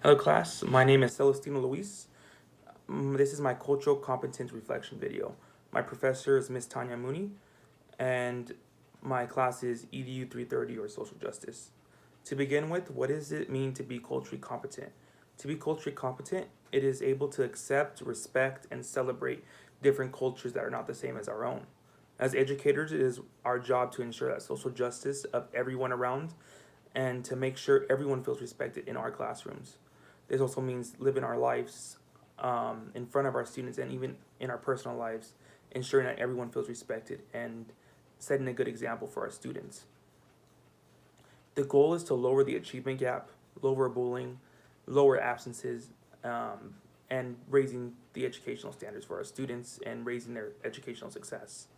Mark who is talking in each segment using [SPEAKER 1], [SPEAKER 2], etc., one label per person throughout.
[SPEAKER 1] Hello class, my name is Celestino Luis. This is my cultural competence reflection video. My professor is Miss Tanya Mooney, and my class is EDU-330 or social justice. To begin with, what does it mean to be culturally competent? To be culturally competent, it is able to accept, respect, and celebrate different cultures that are not the same as our own. As educators, it is our job to ensure that social justice of everyone around and to make sure everyone feels respected in our classrooms. This also means living our lives in front of our students and even in our personal lives, ensuring that everyone feels respected and setting a good example for our students. The goal is to lower the achievement gap, lower bullying, lower absences, and raising the educational standards for our students and raising their educational success.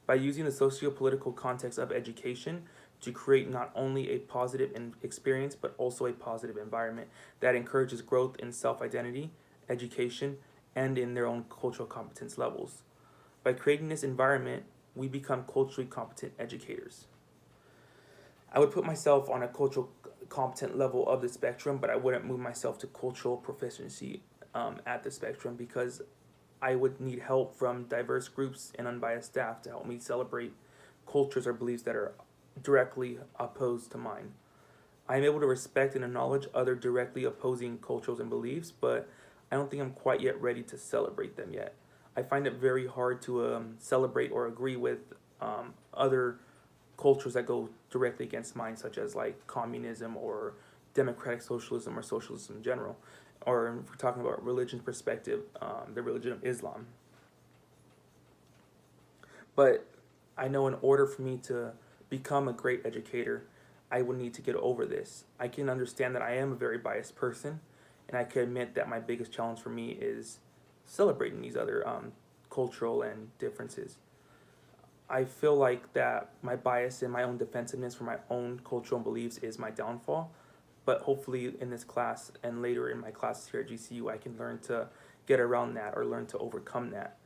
[SPEAKER 1] By using the socio-political context of education to create not only a positive experience but also a positive environment that encourages growth in self-identity, education, and in their own cultural competence levels. By creating this environment, we become culturally competent educators. I would put myself on a cultural competent level of the spectrum, but I wouldn't move myself to cultural proficiency at the spectrum because I would need help from diverse groups and unbiased staff to help me celebrate cultures or beliefs that are directly opposed to mine. I am able to respect and acknowledge other directly opposing cultures and beliefs, but I don't think I'm quite yet ready to celebrate them yet. I find it very hard to celebrate or agree with other cultures that go directly against mine, such as like communism or democratic socialism or socialism in general. Or if we're talking about religion perspective, the religion of Islam. But I know in order for me to become a great educator, I would need to get over this. I can understand that I am a very biased person, and I can admit that my biggest challenge for me is celebrating these other cultural and differences. I feel like that my bias and my own defensiveness for my own cultural beliefs is my downfall. But hopefully in this class and later in my classes here at GCU, I can learn to get around that or learn to overcome that.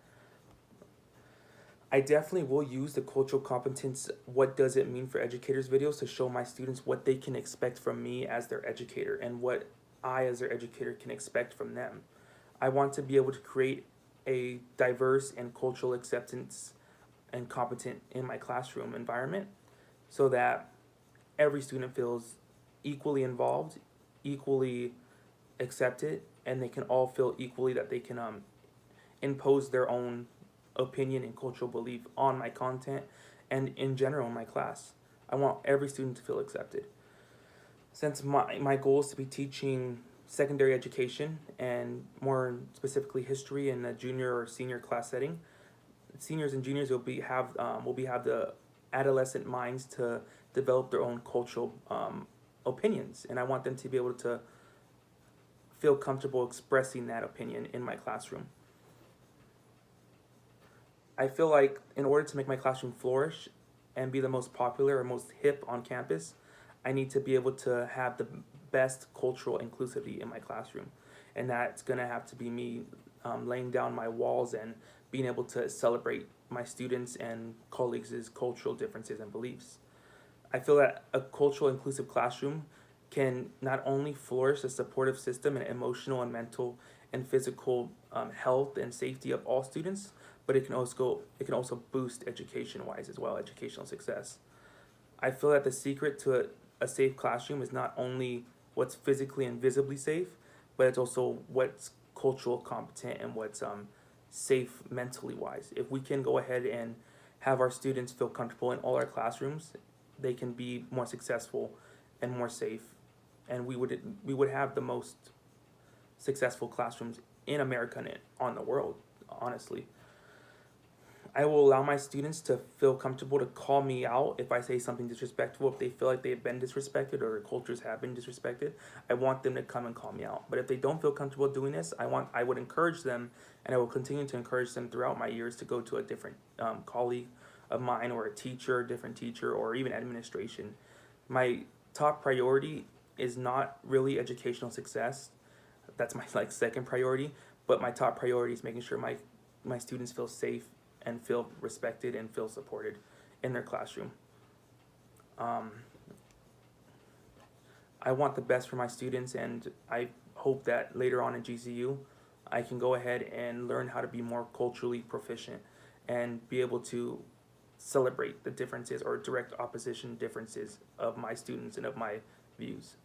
[SPEAKER 1] I definitely will use the cultural competence, what does it mean for educators videos to show my students what they can expect from me as their educator and what I as their educator can expect from them. I want to be able to create a diverse and cultural acceptance and competent in my classroom environment so that every student feels equally involved, equally accepted, and they can all feel equally that they can impose their own opinion and cultural belief on my content and in general in my class. I want every student to feel accepted. Since my goal is to be teaching secondary education and more specifically history in a junior or senior class setting, seniors and juniors will have the adolescent minds to develop their own cultural opinions, and I want them to be able to feel comfortable expressing that opinion in my classroom. I feel like in order to make my classroom flourish and be the most popular or most hip on campus, I need to be able to have the best cultural inclusivity in my classroom. And that's going to have to be me laying down my walls and being able to celebrate my students and colleagues' cultural differences and beliefs. I feel that a cultural inclusive classroom can not only flourish a supportive system and emotional and mental and physical health and safety of all students, but it can also boost education wise as well, educational success. I feel that the secret to a safe classroom is not only what's physically and visibly safe, but it's also what's cultural competent and what's safe mentally wise. If we can go ahead and have our students feel comfortable in all our classrooms, they can be more successful and more safe, and we would have the most successful classrooms in America and on the world, honestly. I will allow my students to feel comfortable to call me out if I say something disrespectful, if they feel like they've been disrespected or cultures have been disrespected. I want them to come and call me out. But if they don't feel comfortable doing this, I would encourage them, and I will continue to encourage them throughout my years to go to a different colleague of mine or a teacher, different teacher, or even administration. My top priority is not really educational success. That's my second priority, but my top priority is making sure my students feel safe and feel respected and feel supported in their classroom. I want the best for my students, and I hope that later on in GCU, I can go ahead and learn how to be more culturally proficient and be able to celebrate the differences or direct opposition differences of my students and of my views.